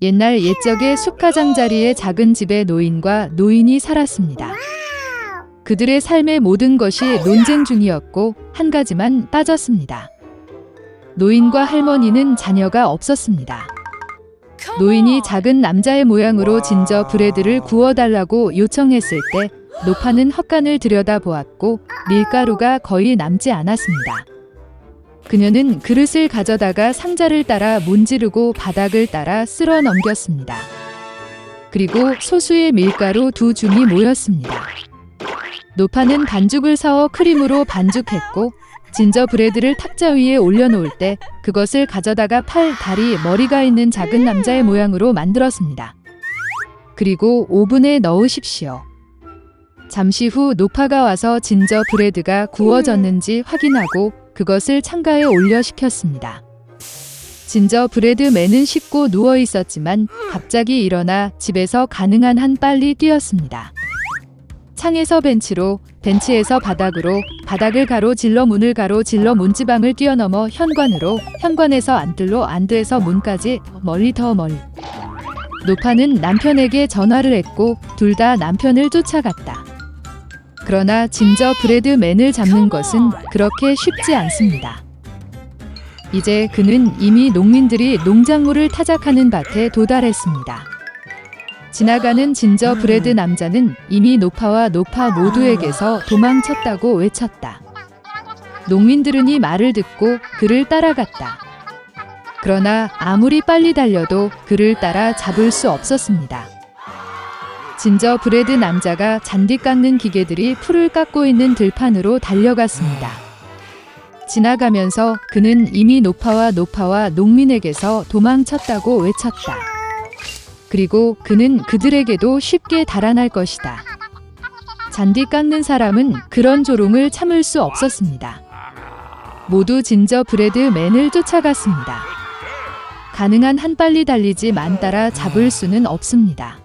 옛날 옛적에 숲가장자리의 작은 집에 노인과 노인이 살았습니다. 그들의 삶의 모든 것이 논쟁 중이었고 한 가지만 빠졌습니다. 노인과 할머니는 자녀가 없었습니다. 노인이 작은 남자의 모양으로 진저브레드를 구워달라고 요청했을 때 노파는 헛간을 들여다보았고 밀가루가 거의 남지 않았습니다. 그녀는 그릇을 가져다가 상자를 따라 문지르고 바닥을 따라 쓸어 넘겼습니다. 그리고 소수의 밀가루 2줌이 모였습니다. 노파는 반죽을 사어 크림으로 반죽했고 진저브레드를 탁자 위에 올려놓을 때 그것을 가져다가 팔, 다리, 머리가 있는 작은 남자의 모양으로 만들었습니다. 그리고 오븐에 넣으십시오. 잠시 후 노파가 와서 진저브레드가 구워졌는지 확인하고 그것을 창가에 올려 식혔습니다. 진저브레드맨은 씻고 누워 있었지만 갑자기 일어나 집에서 가능한 한 빨리 뛰었습니다. 창에서 벤치로, 벤치에서 바닥으로, 바닥을 가로질러 문을 가로질러 문지방을 뛰어넘어 현관으로, 현관에서 안뜰로, 안뜰에서 문까지 멀리 더 멀리. 노파는 남편에게 전화를 했고 둘 다 남편을 쫓아갔다. 그러나 진저브레드맨을 잡는 것은 그렇게 쉽지 않습니다. 이제 그는 이미 농민들이 농작물을 타작하는 밭에 도달했습니다. 지나가는 진저브레드 남자는 이미 노파와 노파 모두에게서 도망쳤다고 외쳤다. 농민들은 이 말을 듣고 그를 따라갔다. 그러나 아무리 빨리 달려도 그를 따라 잡을 수 없었습니다. 진저브레드 남자가 잔디 깎는 기계들이 풀을 깎고 있는 들판으로 달려갔습니다. 지나가면서 그는 이미 노파와 농민에게서 도망쳤다고 외쳤다. 그리고 그는 그들에게도 쉽게 달아날 것이다. 잔디 깎는 사람은 그런 조롱을 참을 수 없었습니다. 모두 진저브레드맨을 쫓아갔습니다. 가능한 한 빨리 달리지만 따라 잡을 수는 없습니다.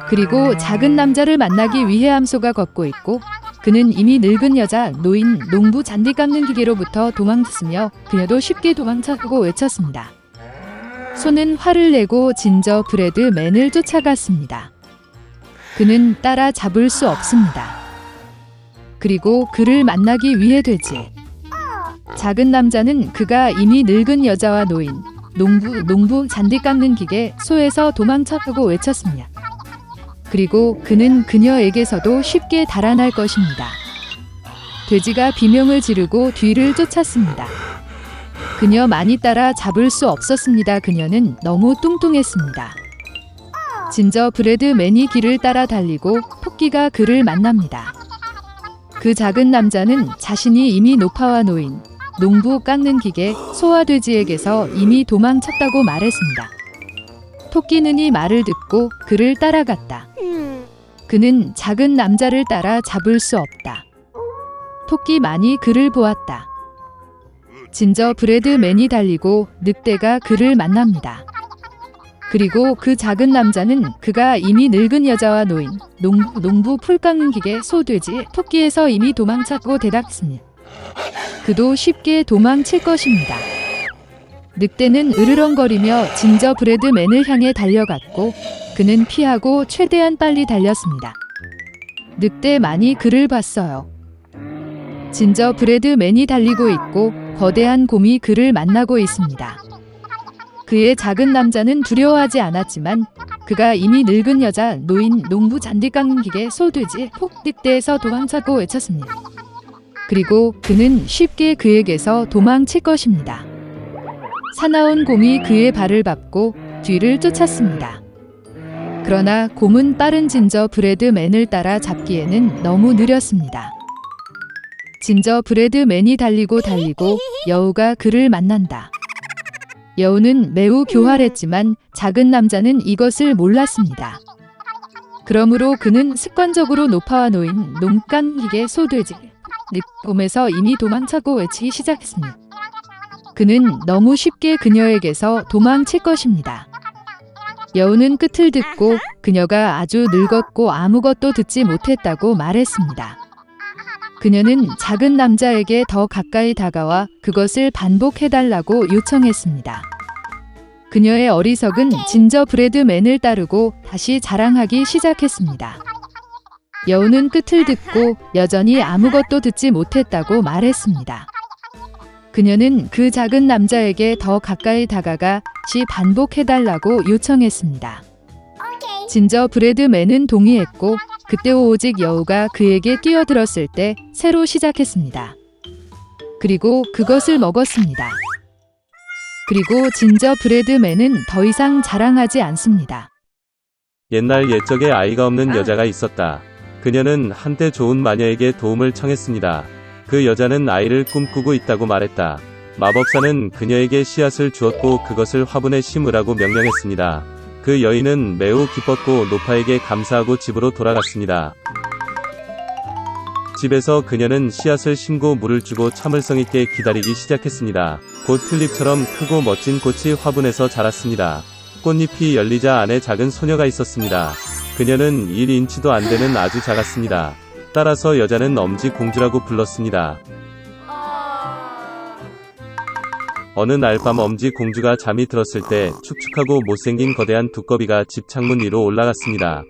그리고 작은 남자를 만나기 위해 함소가 걷고 있고 그는 이미 늙은 여자, 노인, 농부 잔디 깎는 기계로부터 도망쳤으며 그녀도 쉽게 도망쳤고 외쳤습니다. 소는 화를 내고 진저브레드맨을 쫓아갔습니다. 그는 따라 잡을 수 없습니다. 그리고 그를 만나기 위해 되지. 작은 남자는 그가 이미 늙은 여자와 노인, 농부 잔디 깎는 기계, 소에서 도망쳤고 외쳤습니다. 그리고 그는 그녀에게서도 쉽게 달아날 것입니다. 돼지가 비명을 지르고 뒤를 쫓았습니다. 그녀 많이 따라 잡을 수 없었습니다. 그녀는 너무 뚱뚱했습니다. 진저브레드맨이 길을 따라 달리고 토끼가 그를 만납니다. 그 작은 남자는 자신이 이미 노파와 노인, 농부 깎는 기계, 소와 돼지에게서 이미 도망쳤다고 말했습니다. 토끼는 이 말을 듣고 그를 따라갔다. 그는 작은 남자를 따라 잡을 수 없다. 토끼만이 그를 보았다. 진저브레드맨이 달리고 늑대가 그를 만납니다. 그리고 그 작은 남자는 그가 이미 늙은 여자와 노인, 농부 풀 깎는 기계, 소, 돼지, 토끼에서 이미 도망쳤고 대답했습니다. 그도 쉽게 도망칠 것입니다. 늑대는 으르렁거리며 진저브레드맨을 향해 달려갔고 그는 피하고 최대한 빨리 달렸습니다. 늑대만이 그를 봤어요. 진저브레드맨이 달리고 있고 거대한 곰이 그를 만나고 있습니다. 그의 작은 남자는 두려워하지 않았지만 그가 이미 늙은 여자, 노인, 농부 잔디 깎는 기계, 소, 돼지, 늑대에서 도망쳤고 외쳤습니다. 그리고 그는 쉽게 그에게서 도망칠 것입니다. 사나운 곰이 그의 발을 밟고 뒤를 쫓았습니다. 그러나 곰은 빠른 진저브레드맨을 따라 잡기에는 너무 느렸습니다. 진저브레드맨이 달리고 여우가 그를 만난다. 여우는 매우 교활했지만 작은 남자는 이것을 몰랐습니다. 그러므로 그는 습관적으로 노파와 노인, 농간 기계, 소, 돼지, 곰에서 이미 도망쳤고 외치기 시작했습니다. 그는 너무 쉽게 그녀에게서 도망칠 것입니다. 여우는 끝을 듣고 그녀가 아주 늙었고 아무것도 듣지 못했다고 말했습니다. 그녀는 작은 남자에게 더 가까이 다가와 그것을 반복해달라고 요청했습니다. 그녀의 어리석은 진저브레드맨을 따르고 다시 자랑하기 시작했습니다. 여우는 끝을 듣고 여전히 아무것도 듣지 못했다고 말했습니다. 그녀는 그 작은 남자에게 더 가까이 다가가 다시 반복해달라고 요청했습니다. 진저브레드맨은 동의했고 그때 오직 여우가 그에게 끼어들었을 때 새로 시작했습니다. 그리고 그것을 먹었습니다. 그리고 진저브레드맨은 더 이상 자랑하지 않습니다. 옛날 옛적에 아이가 없는 여자가 있었다. 그녀는 한때 좋은 마녀에게 도움을 청했습니다. 그 여자는 아이를 꿈꾸고 있다고 말했다. 마법사는 그녀에게 씨앗을 주었고 그것을 화분에 심으라고 명령했습니다. 그 여인은 매우 기뻤고 노파에게 감사하고 집으로 돌아갔습니다. 집에서 그녀는 씨앗을 심고 물을 주고 참을성 있게 기다리기 시작했습니다. 곧 튤립처럼 크고 멋진 꽃이 화분에서 자랐습니다. 꽃잎이 열리자 안에 작은 소녀가 있었습니다. 그녀는 1인치도 안 되는 아주 작았습니다. 따라서 여자는 엄지 공주라고 불렀습니다. 어느 날 밤 엄지 공주가 잠이 들었을 때 축축하고 못생긴 거대한 두꺼비가 집 창문 위로 올라갔습니다.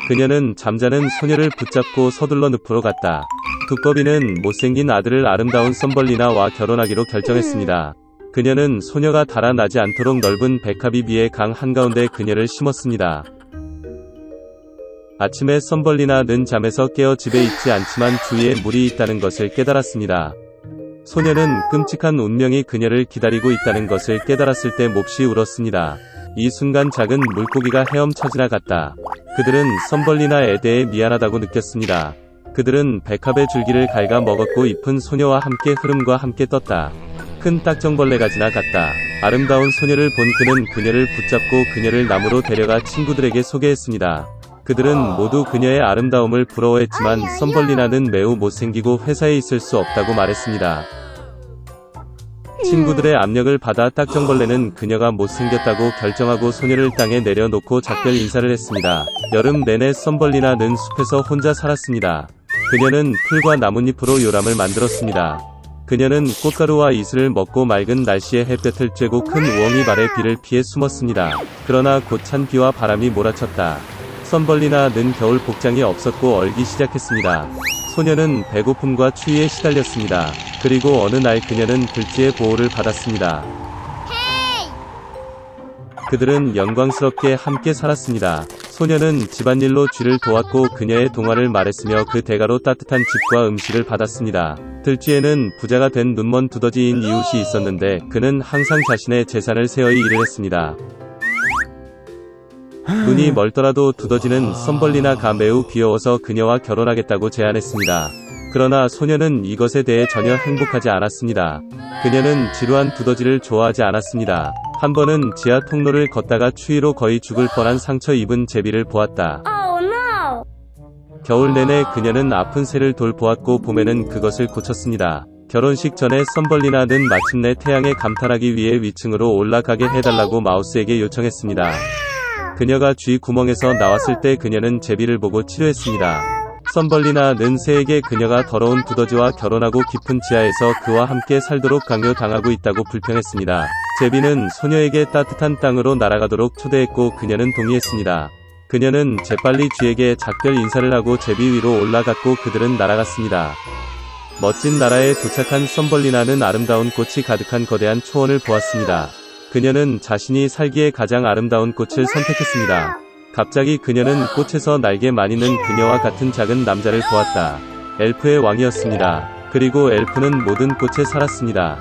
그녀는 잠자는 소녀를 붙잡고 서둘러 늪으로 갔다. 두꺼비는 못생긴 아들을 아름다운 썸벌리나와 결혼하기로 결정했습니다. 그녀는 소녀가 달아나지 않도록 넓은 백합이 위에 강 한가운데 그녀를 심었습니다. 아침에 썸벌리나는 잠에서 깨어 집에 있지 않지만 주위에 물이 있다는 것을 깨달았습니다. 소녀는 끔찍한 운명이 그녀를 기다리고 있다는 것을 깨달았을 때 몹시 울었습니다. 이 순간 작은 물고기가 헤엄쳐 지나갔다. 그들은 썸벌리나에 대해 미안하다고 느꼈습니다. 그들은 백합의 줄기를 갉아 먹었고 잎은 소녀와 함께 흐름과 함께 떴다. 큰 딱정벌레가 지나갔다. 아름다운 소녀를 본 그는 그녀를 붙잡고 그녀를 나무로 데려가 친구들에게 소개했습니다. 그들은 모두 그녀의 아름다움을 부러워했지만 썸벌리나는 매우 못생기고 회사에 있을 수 없다고 말했습니다. 친구들의 압력을 받아 딱정벌레는 그녀가 못생겼다고 결정하고 소녀를 땅에 내려놓고 작별 인사를 했습니다. 여름 내내 썸벌리나는 숲에서 혼자 살았습니다. 그녀는 풀과 나뭇잎으로 요람을 만들었습니다. 그녀는 꽃가루와 이슬을 먹고 맑은 날씨에 햇볕을 쬐고 큰 우엉이 발에 비를 피해 숨었습니다. 그러나 곧 찬 비와 바람이 몰아쳤다. 썸벌리나는 겨울 복장이 없었고 얼기 시작했습니다. 소녀는 배고픔과 추위에 시달렸습니다. 그리고 어느 날 그녀는 들쥐의 보호를 받았습니다. 그들은 영광스럽게 함께 살았습니다. 소녀는 집안일로 쥐를 도왔고 그녀의 동화를 말했으며 그 대가로 따뜻한 집과 음식을 받았습니다. 들쥐에는 부자가 된 눈먼 두더지인 이웃이 있었는데 그는 항상 자신의 재산을 세어이 일을 했습니다. 눈이 멀더라도 두더지는 썸벌리나가 매우 귀여워서 그녀와 결혼하겠다고 제안했습니다. 그러나 소녀는 이것에 대해 전혀 행복하지 않았습니다. 그녀는 지루한 두더지를 좋아하지 않았습니다. 한 번은 지하 통로를 걷다가 추위로 거의 죽을 뻔한 상처 입은 제비를 보았다. 겨울 내내 그녀는 아픈 새를 돌보았고 봄에는 그것을 고쳤습니다. 결혼식 전에 썸벌리나는 마침내 태양에 감탄하기 위해 위층으로 올라가게 해달라고 마우스에게 요청했습니다. 그녀가 쥐 구멍에서 나왔을 때 그녀는 제비를 보고 치료했습니다. 썸벌리나는 새에게 그녀가 더러운 두더지와 결혼하고 깊은 지하에서 그와 함께 살도록 강요당하고 있다고 불평했습니다. 제비는 소녀에게 따뜻한 땅으로 날아가도록 초대했고 그녀는 동의했습니다. 그녀는 재빨리 쥐에게 작별 인사를 하고 제비 위로 올라갔고 그들은 날아갔습니다. 멋진 나라에 도착한 썸벌리나는 아름다운 꽃이 가득한 거대한 초원을 보았습니다. 그녀는 자신이 살기에 가장 아름다운 꽃을 선택했습니다. 갑자기 그녀는 꽃에서 날개 마니는 그녀와 같은 작은 남자를 보았다. 엘프의 왕이었습니다. 그리고 엘프는 모든 꽃에 살았습니다.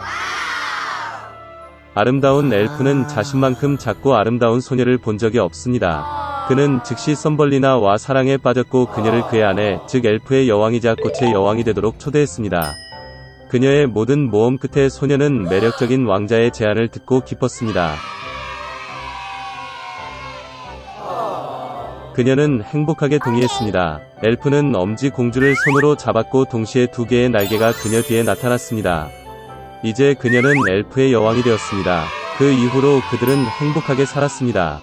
아름다운 엘프는 자신만큼 작고 아름다운 소녀를 본 적이 없습니다. 그는 즉시 썸벌리나와 사랑에 빠졌고 그녀를 그의 아내, 즉 엘프의 여왕이자 꽃의 여왕이 되도록 초대했습니다. 그녀의 모든 모험 끝에 소녀는 매력적인 왕자의 제안을 듣고 기뻤습니다. 그녀는 행복하게 동의했습니다. 엘프는 엄지 공주를 손으로 잡았고 동시에 두 개의 날개가 그녀 뒤에 나타났습니다. 이제 그녀는 엘프의 여왕이 되었습니다. 그 이후로 그들은 행복하게 살았습니다.